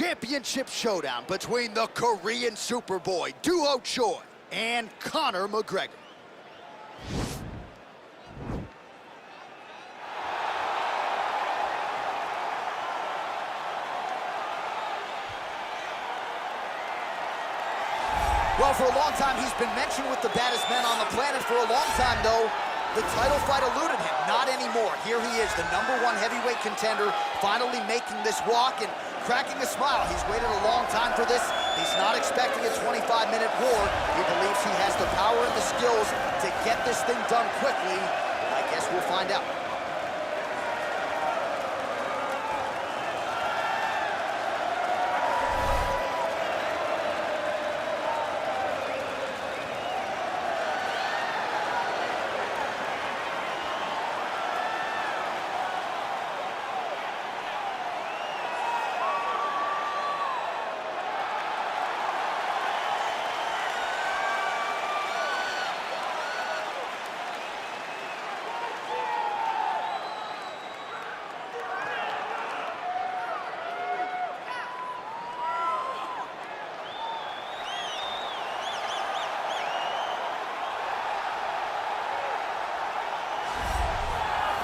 championship showdown between the Korean Superboy, Duho Choi, and Conor McGregor. Well, for a long time, he's been mentioned with the baddest men on the planet. For a long time, though, the title fight eluded him. Not anymore. Here he is, the #1 heavyweight contender, finally making this walk and cracking a smile. He's waited a long time for this. He's not expecting a 25-minute war. He believes he has the power and the skills to get this thing done quickly. I guess we'll find out.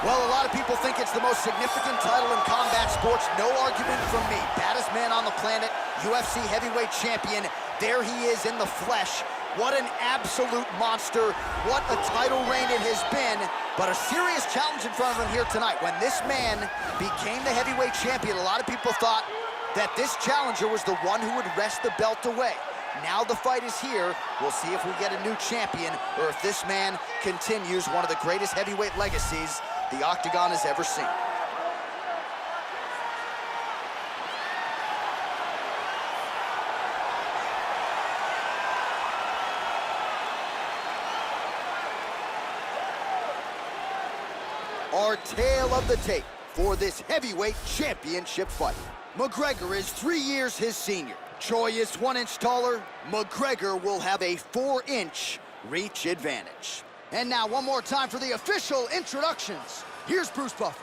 Well, a lot of people think it's the most significant title in combat sports. No argument from me. Baddest man on the planet, UFC heavyweight champion. There he is in the flesh. What an absolute monster. What a title reign it has been. But a serious challenge in front of him here tonight. When this man became the heavyweight champion, a lot of people thought that this challenger was the one who would wrest the belt away. Now the fight is here. We'll see if we get a new champion or if this man continues one of the greatest heavyweight legacies the Octagon has ever seen. Our tale of the tape for this heavyweight championship fight. McGregor is 3 years his senior. Choi is 1 inch taller. McGregor will have a 4-inch reach advantage. And now one more time for the official introductions. Here's Bruce Buffer.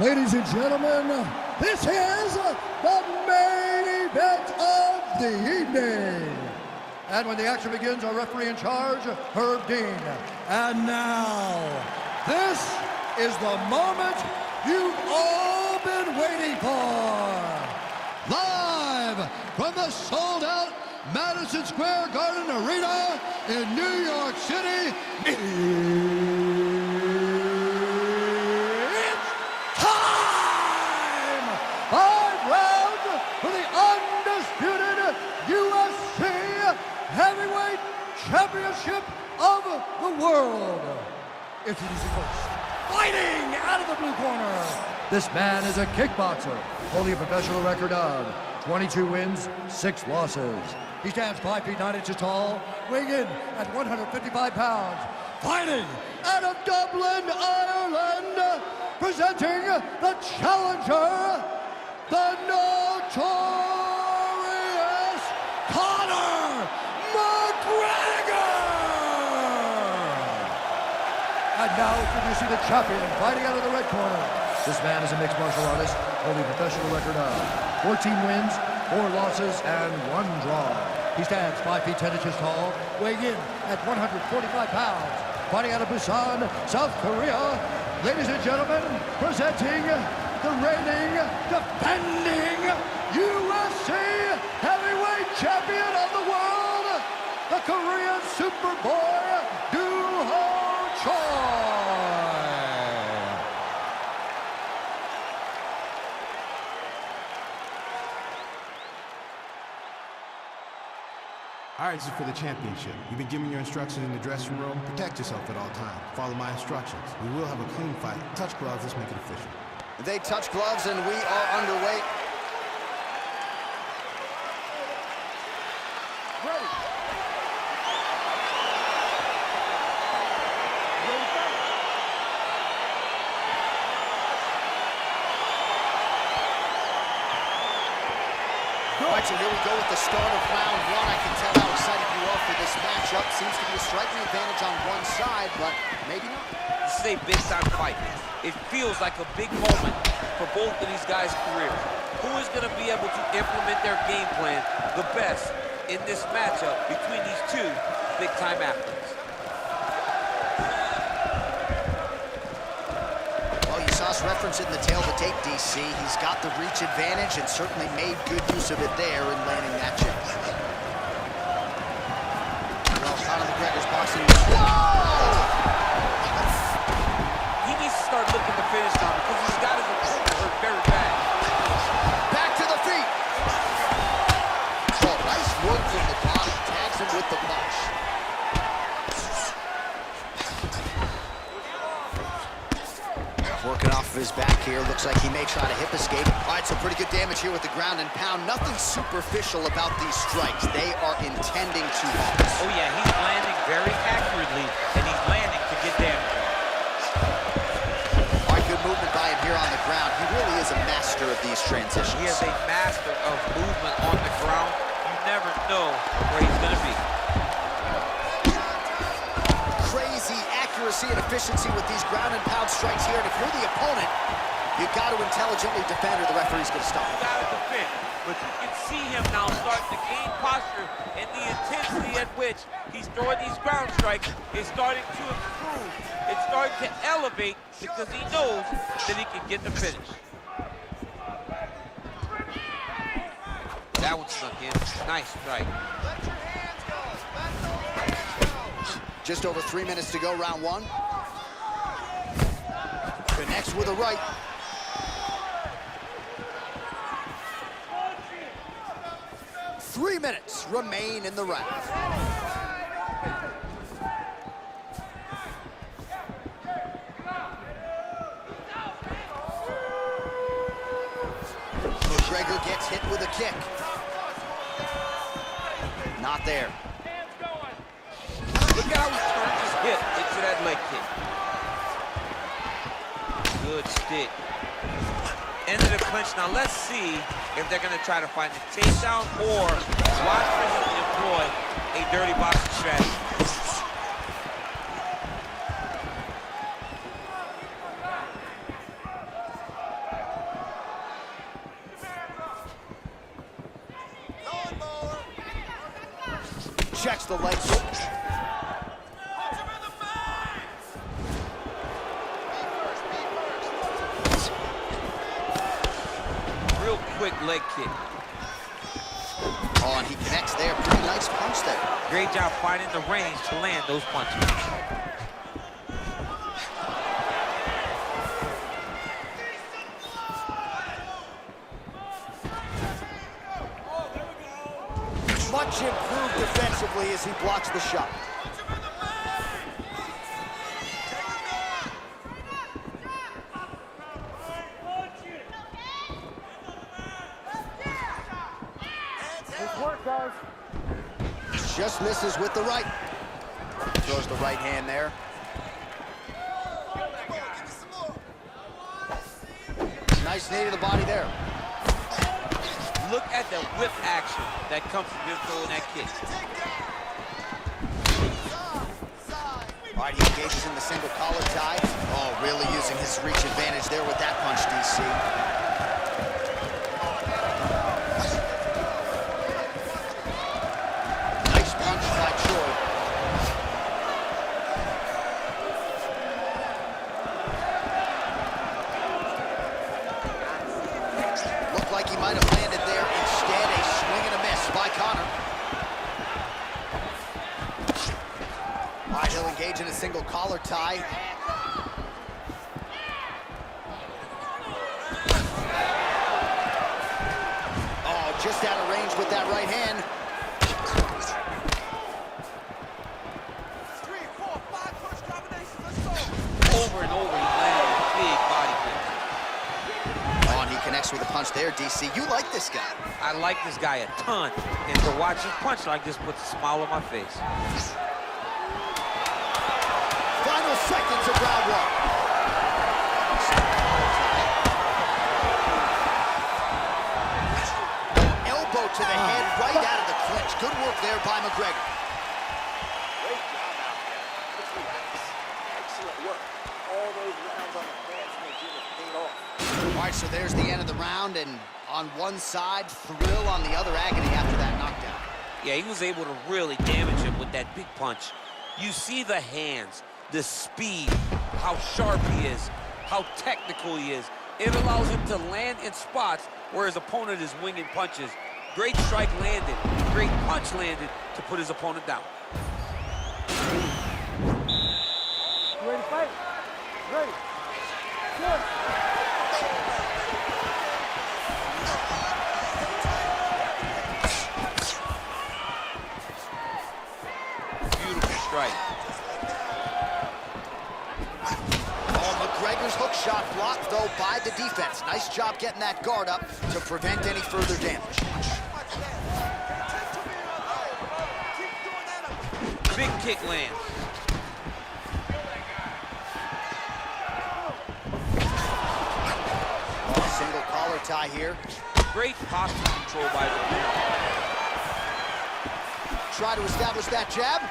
Ladies and gentlemen, this is the main event of the evening. And when the action begins, our referee in charge, Herb Dean. And now, this is the moment you've all been waiting for. Live from the sold-out Madison Square Garden Arena in New York City, it's time! 5 rounds for the undisputed UFC Heavyweight Championship of the world. Introducing first, fighting out of the blue corner. This man is a kickboxer, holding a professional record of 22 wins, 6 losses. He stands 5 feet 9 inches tall, weighing in at 155 pounds. Fighting out of Dublin, Ireland, presenting the challenger, the notorious Conor McGregor! And now introducing the champion, fighting out of the red corner. This man is a mixed martial artist, holding a professional record of 14 wins, 4 losses, and 1 draw. He stands 5 feet 10 inches tall, weighing in at 145 pounds. Fighting out of Busan, South Korea. Ladies and gentlemen, presenting the reigning, defending UFC heavyweight champion of the world, the Korean Superboy, Duho Choi. All right, this is for the championship. You've been given your instructions in the dressing room. Protect yourself at all times. Follow my instructions. We will have a clean fight. Touch gloves. Let's make it official. They touch gloves, and we are underway. Ready. All right, so here we go with the start of round 1. I can tell how excited you are for this matchup. Seems to be a striking advantage on one side, but maybe not. This is a big-time fight. It feels like a big moment for both of these guys' careers. Who is going to be able to implement their game plan the best in this matchup between these two big-time athletes? Well, you saw us reference it in the tail of the tape, DC. He's got the reach advantage and certainly made good use of it there in landing that chip. Well, Conor McGregor's boxing. Whoa! He needs to start looking to finish now because he's got his opponent hurt very bad. Back to the feet. Oh, nice work from the bottom. Tags him with the punch. Working off of his back here. Looks like he may try to hip escape. All right, so pretty good damage here with the ground and pound. Nothing superficial about these strikes. They are intending to harm. Oh, yeah, he's landing very accurately, and he's landing to get damage. All right, good movement by him here on the ground. He really is a master of these transitions. He is a master of movement on the ground. You never know where he's going to be. Crazy accuracy and efficiency with these ground and pound strikes here. And if you're the opponent, you've got to intelligently defend or the referee's going to stop. You got to defend. But you can see him now starting to gain posture, and the intensity at which he's throwing these ground strikes is starting to improve. It's starting to elevate because he knows that he can get the finish. That one snuck in. Nice strike. Just over 3 minutes to go, round one. Connects with a right. Three minutes remain in the round. McGregor gets hit with a kick. Not there. Look at how he turned his hip into that leg kick. Good stick. End of the clinch. Now let's see if they're going to try to find a takedown or watch for him to employ a dirty boxing strategy. Checks the leg kick. Real quick leg kick. Oh, and he connects there. Pretty nice punch there. Great job finding the range to land those punches. Much improved defensively as he blocks the shot. Just misses with the right. Throws the right hand there. Nice knee to the body there. Look at the whip action that comes from him throwing that kick. All right, he engages in the single collar tie. Oh, really using his reach advantage there with that punch, DC. Nice punch by Choi. Looked like he might have landed there. Instead, a swing and a miss by Conor. All right, he'll engage in a single collar tie. Oh, just out of range with that right hand. 3, 4, 5 punch combinations. Let's go. Over and over, he landed a big body kick. Oh, and he connects with a punch there, DC. You like this guy. I like this guy a ton, and to watch him punch like this puts a smile on my face. Final seconds of round one. Elbow to the head right out of the clinch. Good work there by McGregor. right, so there's the end of the round, and on one side, thrill, on the other, agony after that knockdown. Yeah, he was able to really damage him with that big punch. You see the hands, the speed, how sharp he is, how technical he is. It allows him to land in spots where his opponent is winging punches. Great strike landed, great punch landed to put his opponent down. You ready to fight? Ready. Good. Beautiful strike. McGregor's hook shot blocked, though, by the defense. Nice job getting that guard up to prevent any further damage. Big kick lands. Single collar tie here. Great posture control by the Try to establish that jab.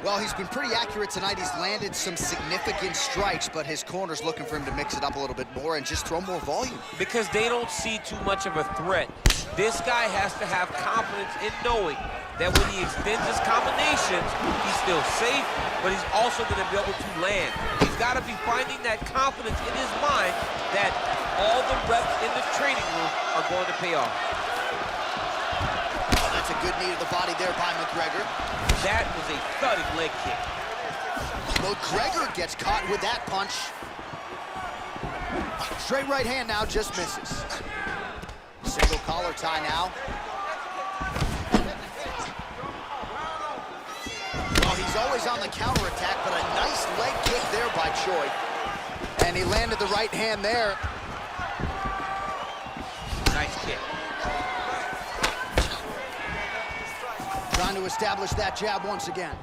Well, he's been pretty accurate tonight. He's landed some significant strikes, but his corner's looking for him to mix it up a little bit more and just throw more volume. because they don't see too much of a threat. This guy has to have confidence in knowing that when he extends his combinations, he's still safe, but he's also going to be able to land. He's got to be finding that confidence in his mind that all the reps in the training room are going to pay off. Oh, that's a good knee to the body there by McGregor. That was a thudding leg kick. McGregor gets caught with that punch. Straight right hand now, just misses. Single collar tie now. Well, he's always on the counterattack, but a nice leg kick there by Choi. And he landed the right hand there. Nice kick. Trying to establish that jab once again.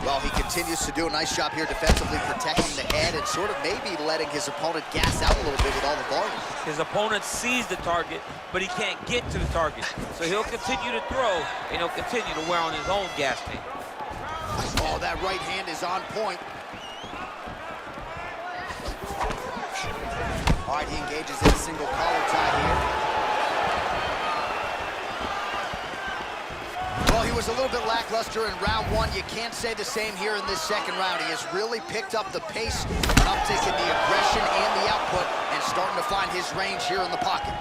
Well, he continues to do a nice job here defensively, protecting the head and sort of maybe letting his opponent gas out a little bit with all the volume. His opponent sees the target, but he can't get to the target. So he'll continue to throw, and he'll continue to wear on his own gas tank. Oh, that right hand is on point. All right, he engages in a single collar tie here. Well, he was a little bit lackluster in round one. You can't say the same here in this second round. He has really picked up the pace, an uptick in the aggression and the output, and starting to find his range here in the pocket.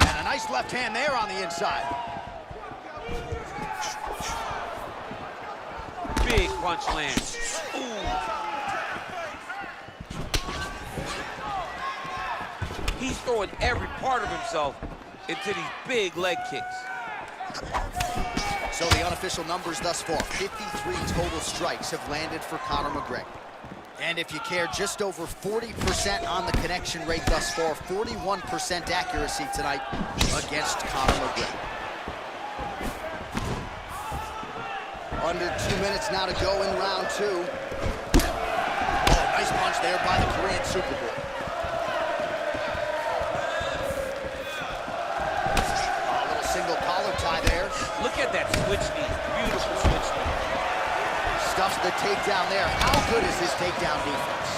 And a nice left hand there on the inside. Big punch lands. Ooh. He's throwing every part of himself into these big leg kicks. So the unofficial numbers thus far, 53 total strikes have landed for Conor McGregor. And if you care, just over 40% on the connection rate thus far, 41% accuracy tonight against Conor McGregor. Under 2 minutes now to go in round two. Oh, nice punch there by the Korean Superboy. Single collar tie there. Look at that switch knee. Beautiful switch knee. Stuffs the takedown there. How good is his takedown defense?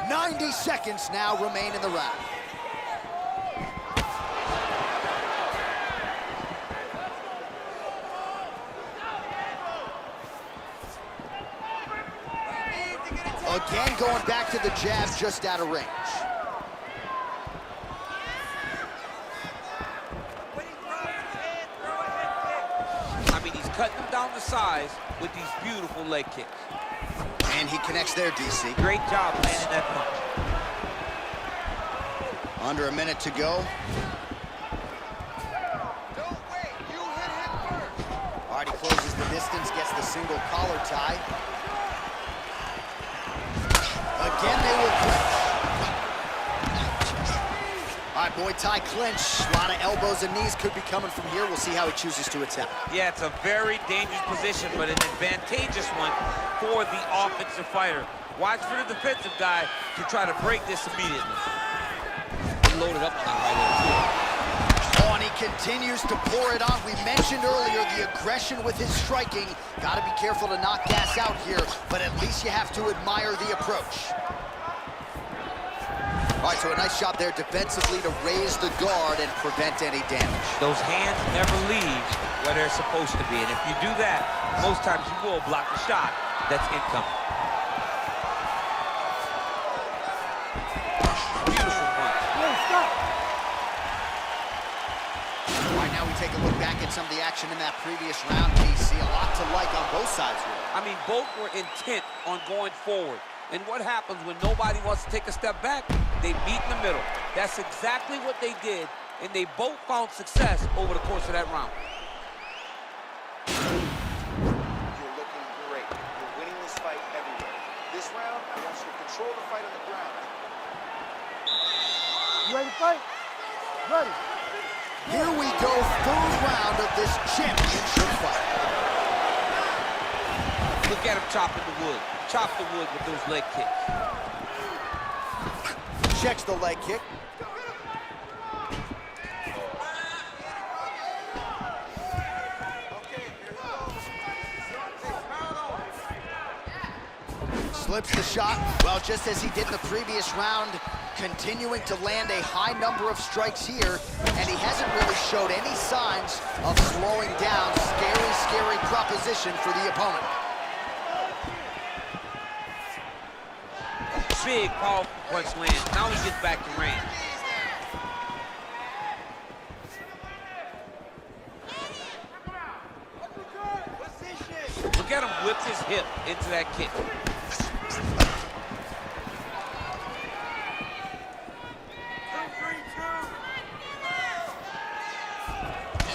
"90 seconds now remain in the round. Again, going back to the jab, just out of range. I mean, he's cutting them down to size with these beautiful leg kicks. And he connects there, DC. Great job landing that punch. Under a minute to go. All right, he closes the distance, gets the single collar tie. Again, they will clinch. All right, Muay Thai clinch. A lot of elbows and knees could be coming from here. We'll see how he chooses to attack. Yeah, it's a very dangerous position, but an advantageous one for the offensive fighter. Watch for the defensive guy to try to break this immediately. loaded up on that right hand, too. Oh, and he continues to pour it on. We mentioned earlier the aggression with his striking. Got to be careful to not gas out here, but at least you have to admire the approach. All right, so a nice job there defensively to raise the guard and prevent any damage. Those hands never leave where they're supposed to be, and if you do that, most times you will block the shot that's incoming. Beautiful punch. All right, now we take a look back at some of the action in that previous round. We see a lot to like on both sides here. I mean, both were intent on going forward. And what happens when nobody wants to take a step back? They meet in the middle. That's exactly what they did, and they both found success over the course of that round. You're looking great. You're winning this fight everywhere. This round, I want you to control the fight on the ground. You ready to fight? Ready. Here we go, third round of this championship fight. Look at him chopping the wood. Chop the wood with those leg kicks. Checks the leg kick. Slips the shot. Well, just as he did in the previous round, continuing to land a high number of strikes here, and he hasn't really showed any signs of slowing down. Scary, scary proposition for the opponent. Big, powerful punch lands. Now he gets back to range. Look at him whip his hip into that kick.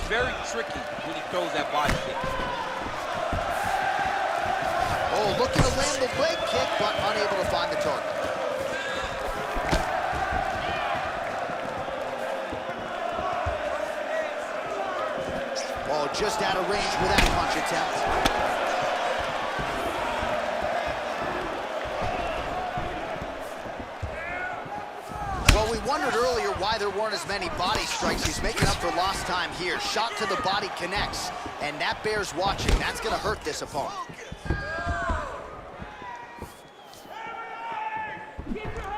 Very tricky when he throws that body kick. Oh, looking to land the leg kick, but unable to find the target. Oh, just out of range with that punch attempt. Well, we wondered earlier why there weren't as many body strikes. He's making up for lost time here. Shot to the body connects, and that bears watching. That's going to hurt this opponent.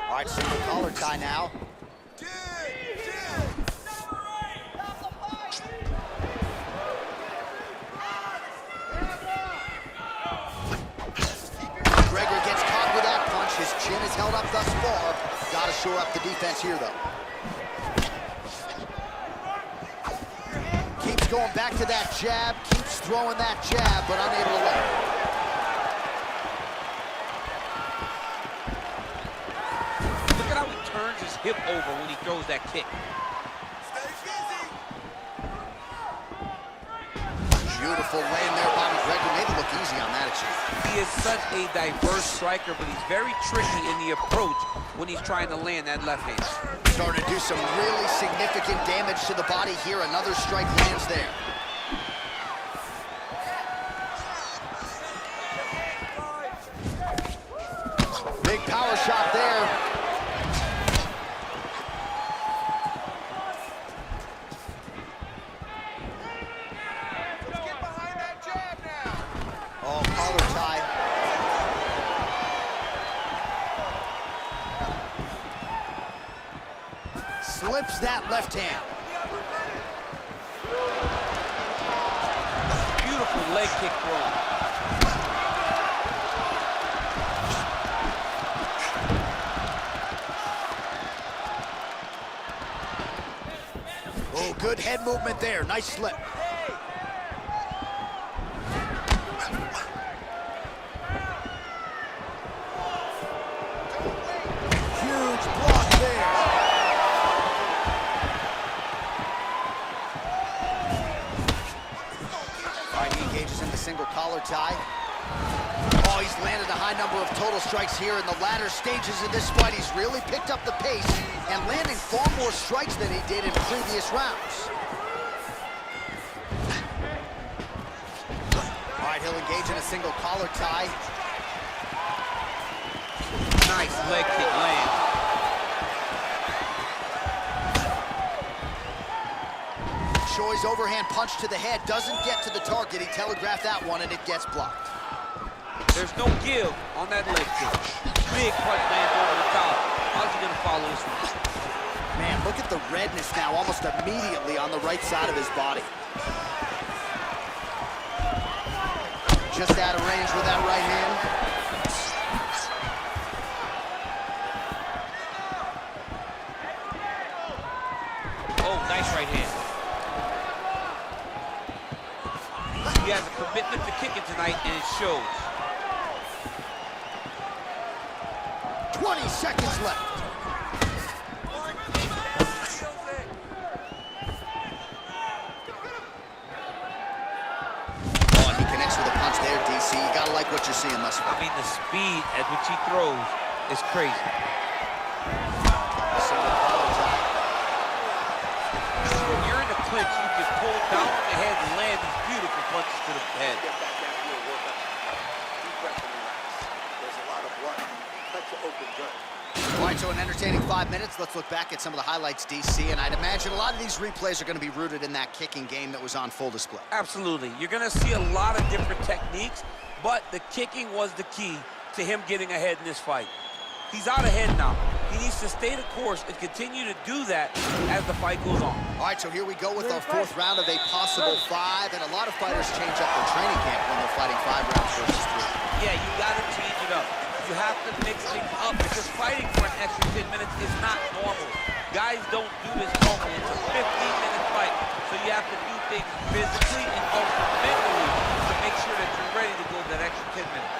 All right, single collar tie now. McGregor gets caught with that punch. His chin is held up thus far. Got to shore up the defense here, though. Keeps going back to that jab. Keeps throwing that jab, but unable to land. Turns his hip over when he throws that kick. Beautiful land there by McGregor. Made it look easy on that achievement. He is such a diverse striker, but he's very tricky in the approach when he's trying to land that left hand. Starting to do some really significant damage to the body here. Another strike lands there. Big power shot there. Oh, collar tie. Slips that left hand. Beautiful leg kick throw. Oh, good head movement there. Nice slip. Huge block there. All right, he engages in the single collar tie. Oh, he's landed a high number of total strikes here in the latter stages of this fight. He's really picked up the pace and landing far more strikes than he did in previous rounds. All right, he'll engage in a single collar tie. Nice leg kick land. Choi's overhand punch to the head doesn't get to the target. He telegraphed that one, and it gets blocked. There's no give on that leg kick. Big punch lands over the top. How's he gonna follow this one? Man, look at the redness now, almost immediately on the right side of his body. Just out of range with that right hand. Oh, nice right hand. He has a commitment to kicking tonight, and it shows. 20 seconds left. Oh, and he connects with a punch there, DC. You gotta like what you're seeing thus far. I mean, the speed at which he throws is crazy. When you're in the clinch, you can pull down on the head and land these beautiful punches to the head. Get back down here and work up. Deep breath and relax. There's a lot of blood. Cut to open gut. All right, so an entertaining 5 minutes. Let's look back at some of the highlights, DC, and I'd imagine a lot of these replays are going to be rooted in that kicking game that was on full display. Absolutely. You're going to see a lot of different techniques, but the kicking was the key to him getting ahead in this fight. He's out ahead now. He needs to stay the course and continue to do that as the fight goes on. All right, so here we go with our fourth round of a possible 5, and a lot of fighters change up their training camp when they're fighting 5 rounds versus 3. Yeah, you got to change it up. You have to mix things up because fighting for an extra 10 minutes is not normal. Guys don't do this normally. It's a 15-minute fight, so you have to do things physically and also mentally to make sure that you're ready to go that extra 10 minutes.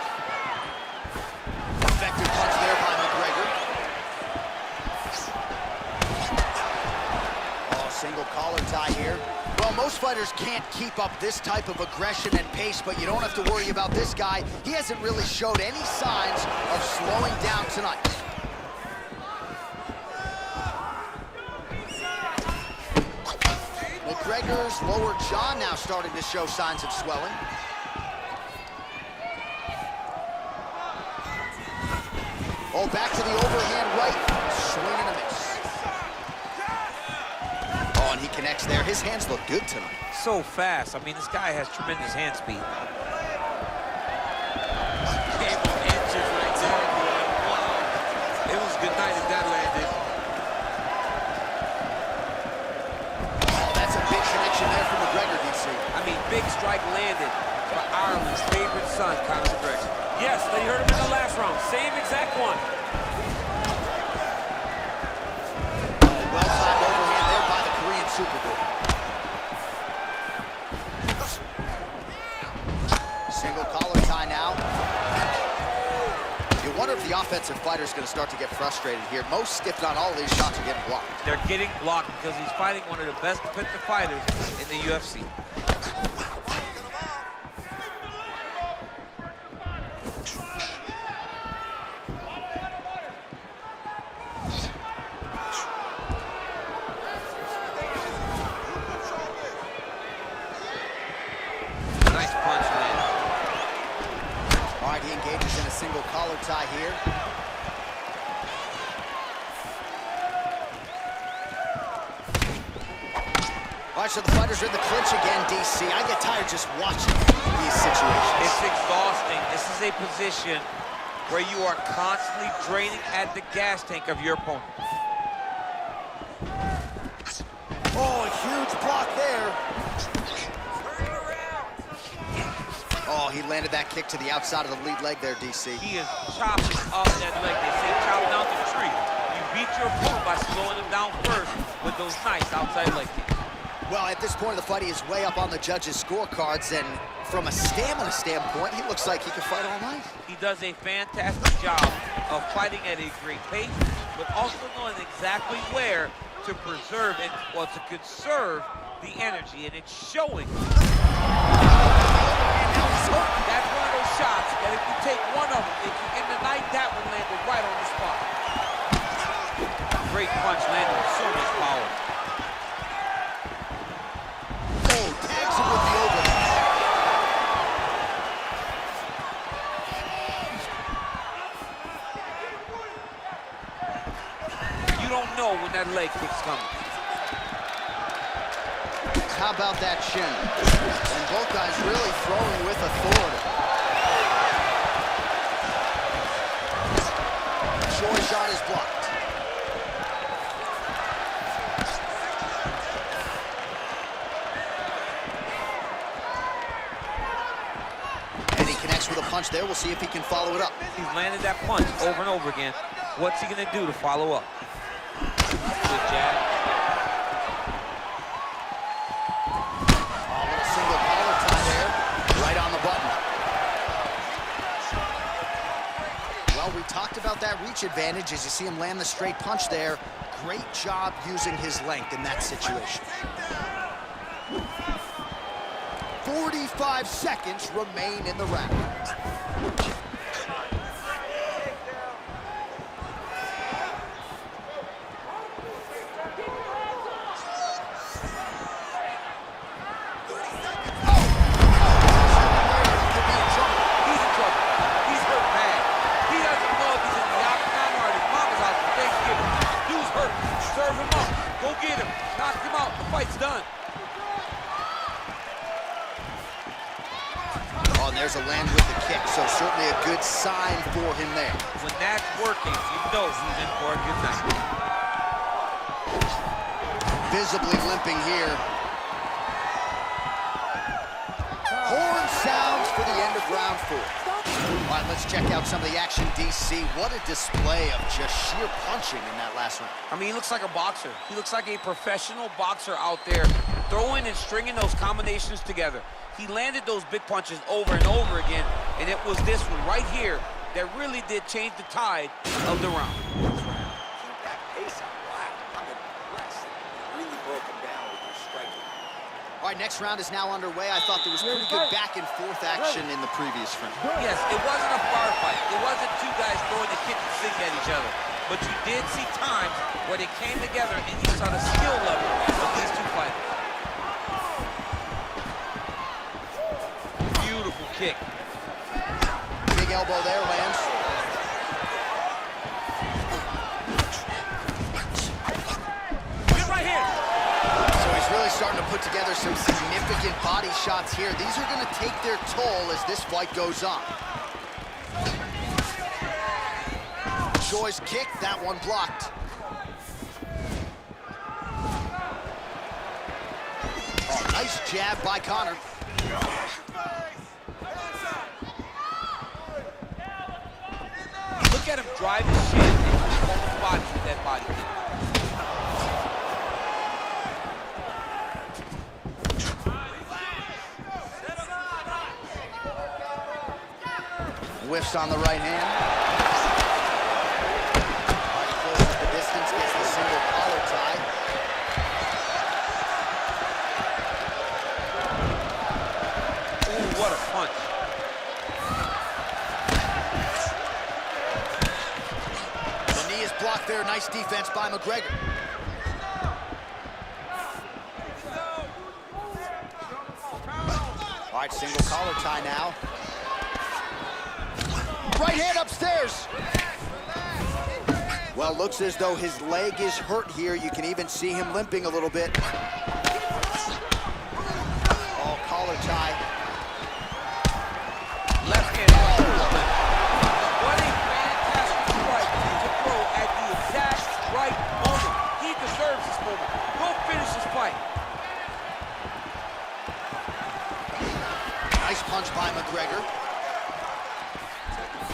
Effective punch there by McGregor. Oh, single collar tie here. Well, most fighters can't keep up this type of aggression and pace, but you don't have to worry about this guy. He hasn't really showed any signs of slowing down tonight. McGregor's lower jaw now starting to show signs of swelling. Oh, back to the overhand right. Swing and a miss. Oh, and he connects there. His hands look good tonight. So fast. I mean, this guy has tremendous hand speed. Came on inches right there. Wow. It was good night if that landed. Oh, that's a big connection there from McGregor, DC. I mean, big strike landed for Ireland's favorite son, Conor McGregor. Yes, they heard him in the last round. Same exact one. Well-timed overhand there by the Korean Superboy. Single collar tie now. You wonder if the offensive fighter is going to start to get frustrated here. Most, if not all, of these shots are getting blocked. They're getting blocked because he's fighting one of the best defensive fighters in the UFC. Nice punch landed. All right, he engages in a single collar tie here. All right, so the fighters are in the clinch again, DC. I get tired just watching these situations. It's exhausting. This is a position where you are constantly draining at the gas tank of your opponent. Oh, a huge block there. Oh, he landed that kick to the outside of the lead leg there, DC. He is chopping up that leg. They say chop down the tree. You beat your opponent by slowing him down first with those nice outside leg kicks. Well, at this point of the fight, he is way up on the judges' scorecards, and from a stamina standpoint, he looks like he can fight all night. He does a fantastic job of fighting at a great pace, but also knowing exactly where to preserve and, well, to conserve the energy, and it's showing. That's one of those shots that if you take one of them, if you end the night, that one landed right on the spot. Great punch landed with so much power. Oh, tags him with the overhand. You don't know when that leg kick's coming. How How about that shin? And both guys really throwing with authority. Short shot is blocked. And he connects with a punch there. We'll see if he can follow it up. He's landed that punch over and over again. What's he gonna do to follow up? Good jab. A little single collar tie there, right on the button. Well, we talked about that reach advantage as you see him land the straight punch there. Great job using his length in that situation. 45 seconds remain in the round. There's a land with the kick, so certainly a good sign for him there. When that's working, you know he's in for a good night. Visibly limping here. Horn sounds for the end of round 4. All right, let's check out some of the action, DC. What a display of just sheer punching in that last round. I mean, he looks like a boxer. He looks like a professional boxer out there, throwing and stringing those combinations together. He landed those big punches over and over again, and it was this one right here that really did change the tide of the round. Keep that pace on black. I'm impressed. Really broke him down with your striking. All right, next round is now underway. I thought there was pretty good back and forth action in the previous round. Yes, it wasn't a bar fight. It wasn't two guys throwing the kick and sink at each other. But you did see times where they came together and you saw the skill level of these two fighters. Beautiful kick. Big elbow there, lands. Good right here. So he's really starting to put together some significant body shots here. These are going to take their toll as this fight goes on. Choi's kick, that one blocked. Oh, nice jab by Conor. Look at him drive his shin into his opponent's body with that body kick. Whiffs on the right hand. He closes the distance, gets the single collar tie. Ooh, what a punch. The knee is blocked there. Nice defense by McGregor. All right, single collar tie now. Right hand upstairs. Well, looks as though his leg is hurt here. You can even see him limping a little bit. Oh, collar tie. Left hand on. What a fantastic strike to throw at the exact right moment. He deserves this moment. Go finish this fight. Nice punch by McGregor.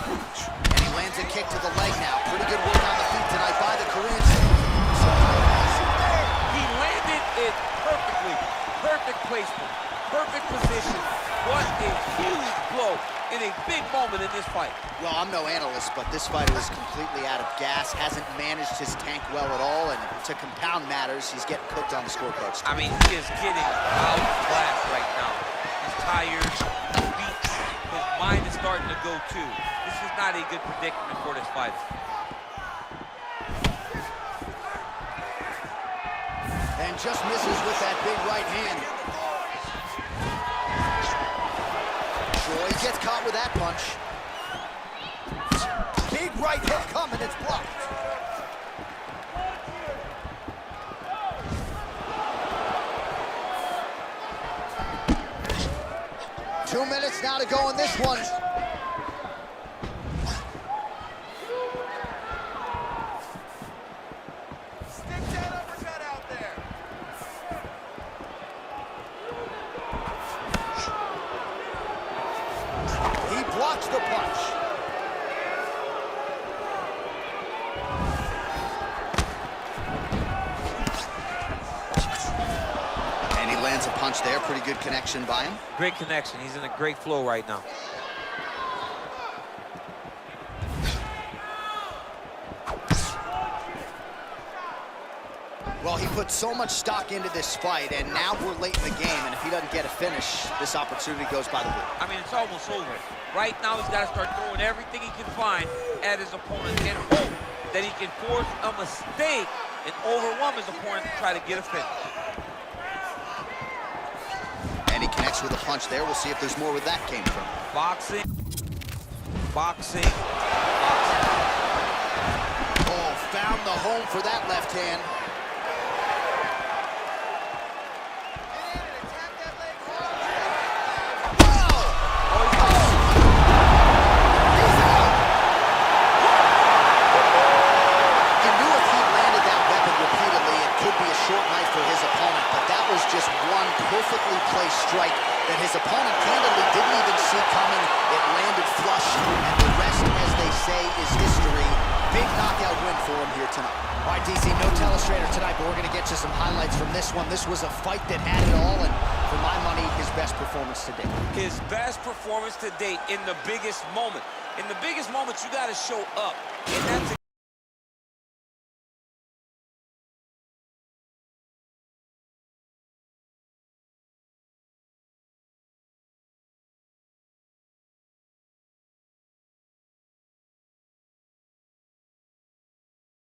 And he lands a kick to the leg now. Pretty good work on the feet tonight by the Korean. He landed it perfectly. Perfect placement. Perfect position. What a huge blow in a big moment in this fight. Well, I'm no analyst, but this fighter is completely out of gas, hasn't managed his tank well at all, and to compound matters, he's getting cooked on the scorecards. I mean, he is getting outclassed right now. He's tired, beat. His mind is starting to go too. This is not a good predicament for this fighter. And just misses with that big right hand. Choi gets caught with that punch. Big right hook coming, it's blocked. 2 minutes now to go in this one. Stick that uppercut out there. He blocks the punch. And he lands a punch there. Pretty good connection by him. Great connection. He's in a great flow right now. Well, he put so much stock into this fight, and now we're late in the game, and if he doesn't get a finish, this opportunity goes by the board. I mean, it's almost over. Right now, he's got to start throwing everything he can find at his opponent and hope that he can force a mistake and overwhelm his opponent to try to get a finish. And he connects with a punch there. We'll see if there's more where that came from. Boxing, boxing, boxing. Oh, found the home for that left hand. Just one perfectly placed strike that his opponent candidly didn't even see coming. It landed flush, and the rest, as they say, is history. Big knockout win for him here tonight. All right, DC, no telestrator tonight, but we're going to get you some highlights from this one. This was a fight that had it all, and for my money, his best performance to date. His best performance to date in the biggest moment. In the biggest moments, you got to show up, and that's